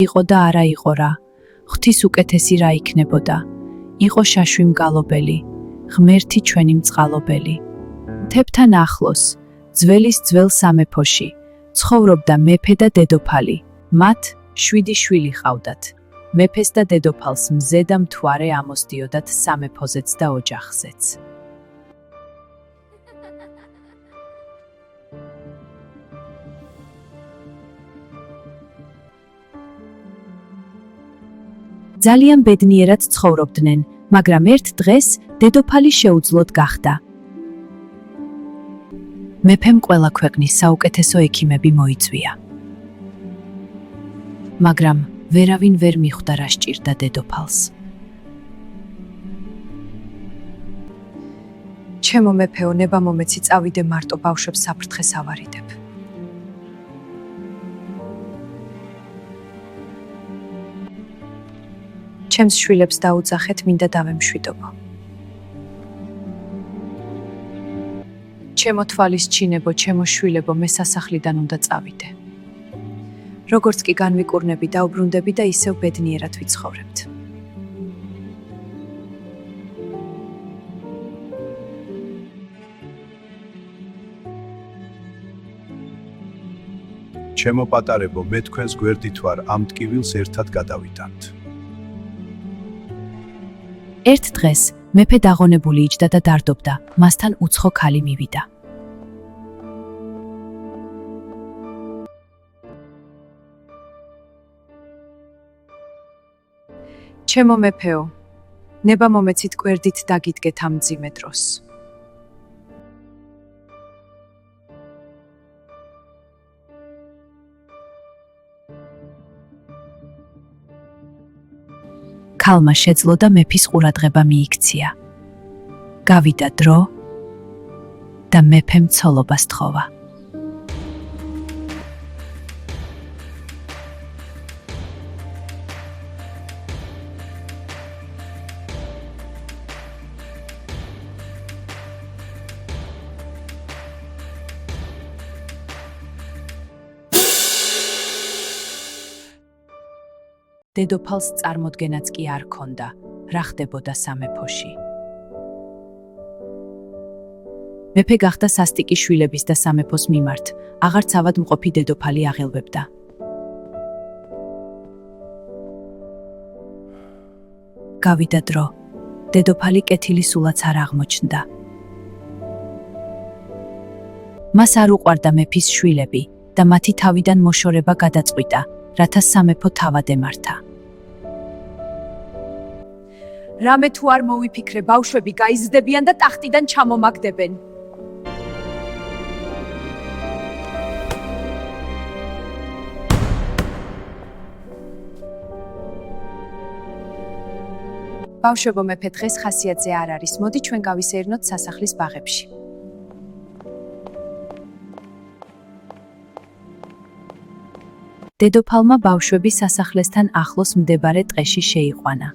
იყო და არა იყო რა, ღვთის უკეთესი რა იქნებოდა, იყო შაშვი მგალობელი, ღმერთი ჩვენი მწყალობელი. მთებთან ახლოს, ძველის ძველ სამეფოში, ცხოვრობდა მეფე და დედოფალი, მათ 7 შვილი ჰყავდათ. მეფეს და დედოფალს მზე და მთვარე ამოსდიოდათ სამეფოზეც და ოჯახზეც. ძალიან ბედნიერად ცხოვრობდნენ, მაგრამ ერთ დღეს დედოფალი შეუძლოდ გახდა. მეფემ ყველა ქვეყნის საუკეთესო ექიმები მოიწვია. მაგრამ ვერავინ ვერ მიხვდა რა სჭირდა დედოფალს. ჩემო მეფეო, ნება მომეცი, წავიდე მარტო ბავშვებს საფრთხეს ავარიდებ. ჩემს შვილებს დაუძახეთ, მინდა დავემშვიდობო. ჩემო თვალისჩინებო, ჩემო შვილებო, მე სასახლიდან უნდა წავიდე. როგორც კი განვიკურნები, დაუბრუნდები და ისევ ბედნიერად ვიცხოვრებთ. ჩემო პატარებო, მე თქვენს გვერდით ვარ, ამ ტკივილს ერთად გადავიტანთ. ერთ დღეს მეფე დაღონებული იჯდა და დარდობდა, მასთან უცხო ქალი მივიდა. ჩემო მეფეო, ნება მომეცით კვერდით დაგიდგეთ ამ მძიმე დროს. ქალმა შეძლო და მეფის ყურადღება მიიქცია. გავიდა დრო და მეფემ ცოლობა სთხოვა. დედოფალს წარმოდგენაც კი არ ჰქონდა, რა ხდებოდა სამეფოში. მეფე გახდა სასტიკი შვილების და სამეფოს მიმართ, აღარც ავადმყოფი დედოფალი აღელვებდა. გავიდა დრო, დედოფალი კეთილი სულაც არ აღმოჩნდა. მას არ უყვარდა მეფის შვილები და მათი თავიდან მოშორება გადაწყვიტა, რათა სამეფო თავად ემართა. რამე თუ არ მოვიფიქრე, ბავშვები გაიზრდებიან და ტახტიდან ჩამომაგდებენ. ბავშვებო, მეფე დღეს ხასიათზე არ არის, მოდი ჩვენ გავისეირნოთ სასახლის ბაღებში. დედოფალმა ბავშვები სასახლესთან ახლოს მდებარე ტყეში შეიყვანა.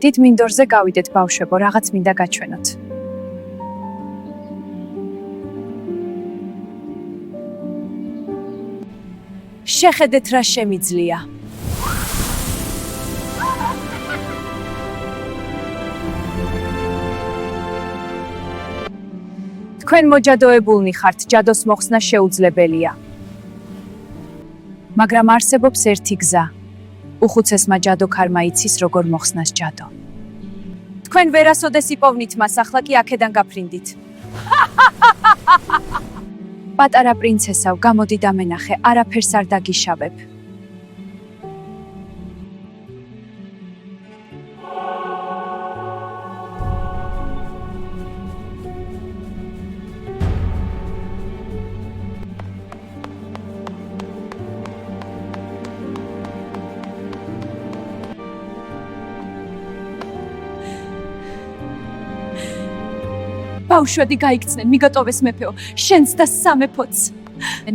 დიდ მინდორზე გავიდეთ ბავშვებო, რაღაც მინდა გაჩვენოთ. შეხედეთ რა შემიძლია. თქვენ მოჯადოებულნი ხართ, ჯადოს მოხსნა შეუძლებელია. მაგრამ არსებობს ერთი გზა. უხუცესმა ჯადოქარმა იცის, როგორ მოხსნას ჯადო. თქვენ ვერასოდეს იპოვნით მას, ახლა კი აქედან გაფრინდით. პატარა პრინცესავ, გამოდი დამენახე, არაფერს არ დაგიშავებ. ბავშვები გაიქცნენ, მიგატოვეს მეფეო, შენს და სამეფოც.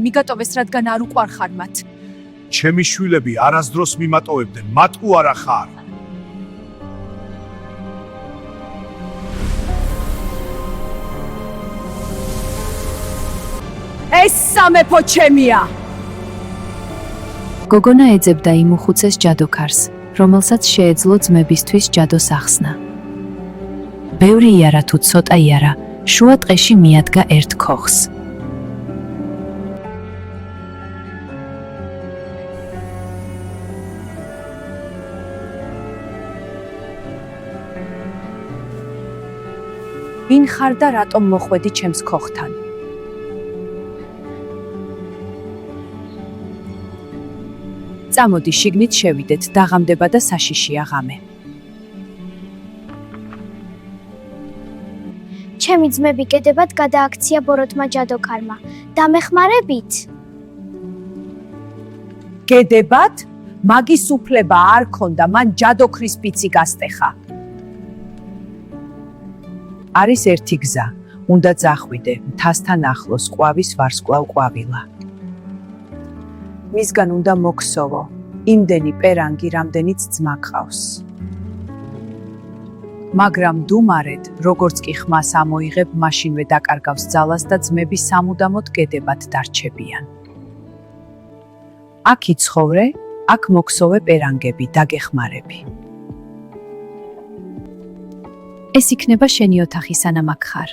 მიგატოვეს, რადგან არ უყვარხარ მათ. ჩემი შვილები არასდროს მიმატოვებდნენ, მათ უარა ხარ. ეს სამეფო ჩემია. გოგონა ეძებდა იმ უხუცეს ჯადოქარს, რომელსაც შეეძლო ძმებისთვის ჯადოს ახსნა. ბევრი იარა თუ ცოტა იარა, შუა ტყეში მიადგა ერთ ქოხს. ვინ ხარ და რატომ მოხვედი ჩემს ქოხთან? წამოდი, შიგნით შევიდეთ, დაღამდება და საშიშია ღამე. ჩემი ძმები გედებად გადააქცია ბოროტმა ჯადოქარმა. დამეხმარებით? გედებად? მაგის უფლება არ ქონდა, მან ჯადოქრის პიცი გასტეხა. არის ერთი გზა, უნდა წახვიდე, მთასთან ახლოს ყვავის ვარსკვლავ ყვავილა. მისგან უნდა მოგსოვო, იმდენი პერანგი, რამდენიც ძმა გყავს. მაგრამ დუმარედ, როგორც კი ხმას ამოიღებ, მაშინვე დაკარგავს ძალას და ძმები სამუდამოდ გედებად დარჩებიან. აქ იცხოვრე, აქ მოგსოვე პერანგები, დაგეხმარები. ეს იქნება შენი ოთახი, სანამ აქ ხარ.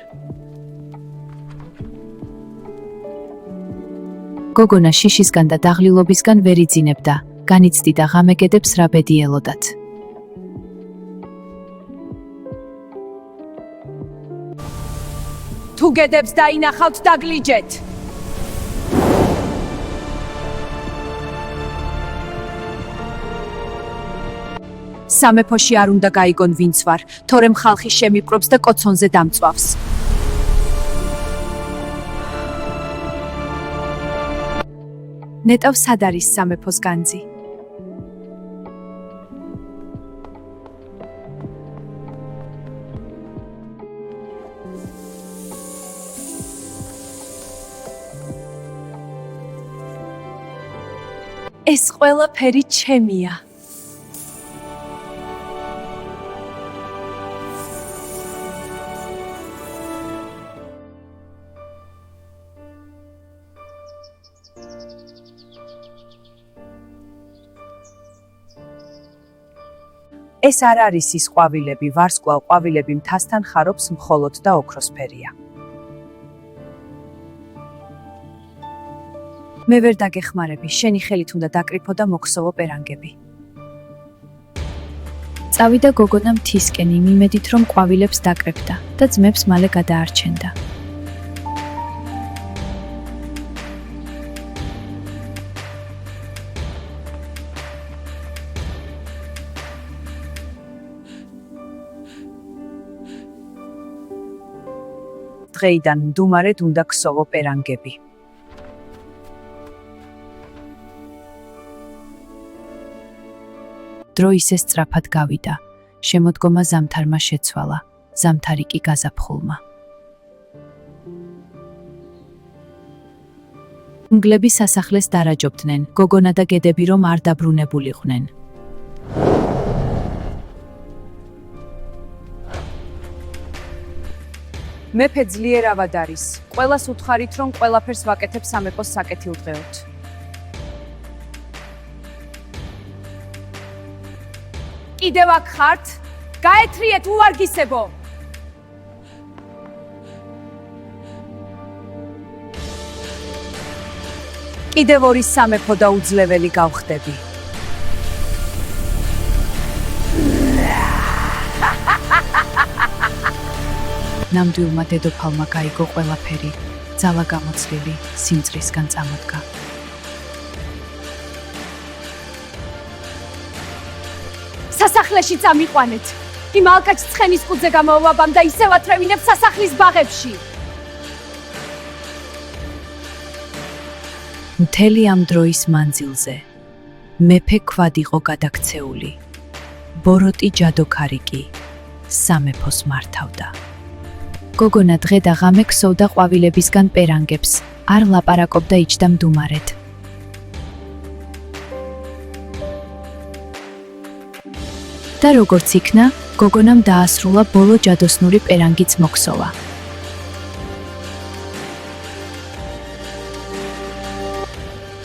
გოგონა შიშისგან და დაღლილობისგან ვერ იძინებდა, განიცდიდა ღამე გედებს რა ბედი ელოდათ. თუ გედებს დაინახავთ, დაგლიჯეთ. სამეფოში არ უნდა გაიგონ ვინც ვარ, თორემ ხალხი შემიპყრობს და კოცონზე დამწვავს. ნეტავ სად არის სამეფოს განძი? ეს ყველაფერი ჩემია. ეს არ არის ის ყვავილები, ვარსკვლავ ყვავილები მთასთან ხარობს მხოლოდ და ოქროსფერია. მე ვერ დაგეხმარები, შენი ხელით უნდა დაკრიფო და მოგსოვო პერანგები. წავიდა გოგონა მთისკენ იმ იმედით, რომ ყვავილებს დაკრეფდა და ძმებს მალე გადაარჩენდა. დღეიდან მდუმარედ უნდა ქსოვო პერანგები. დრო ისე სწრაფად გავიდა, შემოდგომა ზამთარმა შეცვალა, ზამთარი კი გაზაფხულმა. მგლები სასახლეს დარაჯობდნენ, გოგონა და გედები რომ არ დაბრუნებულიყვნენ. მეფე ძლიერავად არის. ყველას უთხარით, რომ ყველაფერს ვაკეთებ სამეფოს საკეთილდღეოდ. კიდევ აქ ხართ? გაეთრიეთ უვარგისებო! კიდევ ორი სამეფო და უძლეველი გავხდები. ნამდვილმა დედოფალმა გაიგო ყველაფერი, ძალა გამოცლილი, სიმწრისგან წამოდგა. სასახლეში წამიყვანეთ. იმ ალკაჩს ცხენის ყუთზე გამოვაბამ და ისევ ათრევინებ სასახლის ბაღებში. მთელი ამ დროის მანძილზე მეფე ქვად იყო გადაქცეული. ბოროტი ჯადოქარი კი სამეფოს მართავდა. გოგონა დღე და ღამე ქსოვდა ყვავილებისგან პერანგებს, არ ლაპარაკობდა იჯდა მდუმარედ. და როგორც იქნა, გოგონამ დაასრულა ბოლო ჯადოსნური პერანგიც მოქსოვა.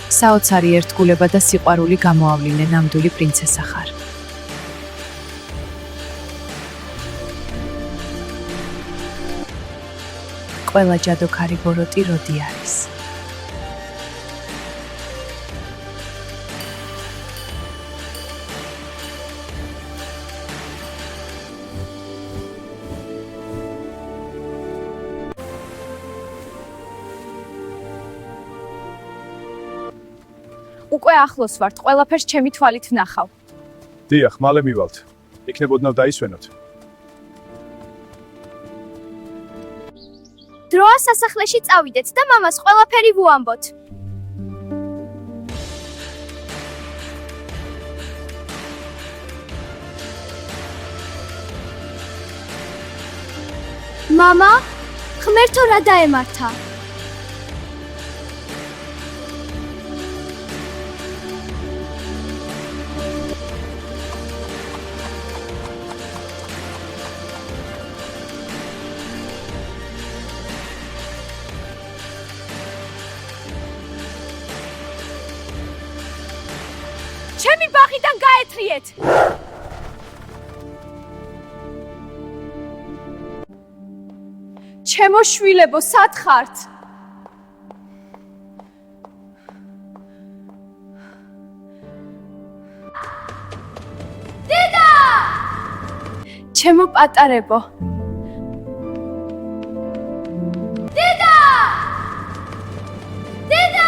საოცარი ერთგულება და სიყვარული გამოავლინე ნამდვილი პრინცესა ხარ. ყველა ჯადოქარი ბოროტი როდი არის? უკვე ახლოს ვართ, ყველაფერს ჩემი თვალით ვნახავ. დიახ, მალე მივალთ. იქნებოდნავ დაისვენოთ. დროა სასახლეში წავიდეთ და მამას ყველაფერი ვუამბოთ. მამა, ღმერთო რა დაემართა? ჩემი ბაღიდან გაეთრიეთ. ჩემო შვილებო, სად ხართ? დედა! ჩემო პატარებო. დედა! დედა!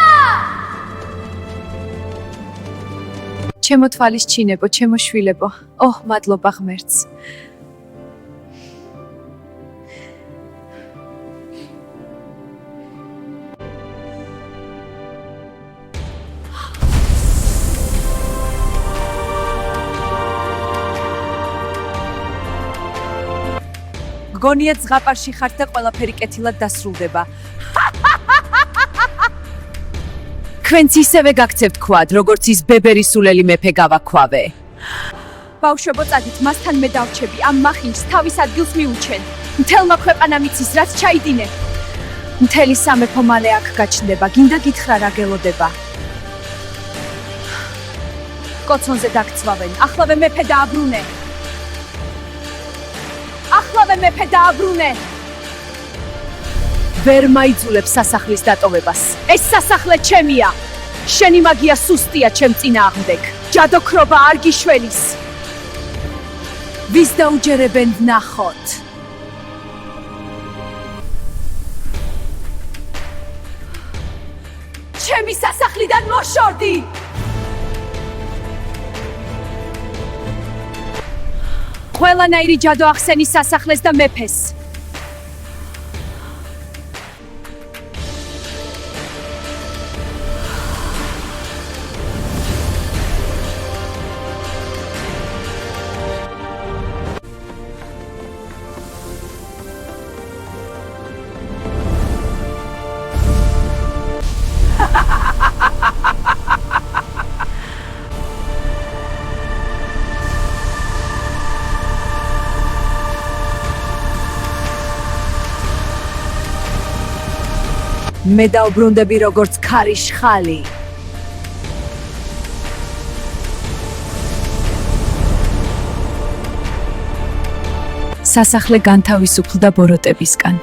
ჩემო თვალის ჩინებო, ჩემო შვილებო. ოჰ, მადლობა ღმერთს. გონიათ ზღაპარში ხართ და ყველაფერი კეთილად დასრულდება. თქვენც ისევე გაგცევთ ქვად, როგორც ის ბებერი სულელი მეფე გავაქვავე. ბავშვებო, წადით, მასთან მე დავრჩები, ამ მახინჯს თავის ადგილს მიუჩენ. მთელმა ქვეყანამ იცის, რაც ჩაიდინე. მთელი სამეფო მალე აქ გაჩნდება, გინდა გითხრა რა გელოდება. კოცონზე დაგცვავენ, ახლავე მეფე დააბრუნე. ახლავე მეფე დააბრუნე. ვერ მაიძულებს სასახლის დატოვებას. ეს სასახლე ჩემია. შენი მაგია სუსტია ჩემ წინააღმდეგ. ჯადოქრობა არ გიშველის. ვის დაუჯერებენ ვნახოთ. ჩემი სასახლიდან მოშორდი. ყველანაირი ჯადო ახსენის სასახლეს და მეფეს. მე დავბრუნდები როგორც ქარის ხალი. სასახლე განთავისუფლდა ბოროტებისგან.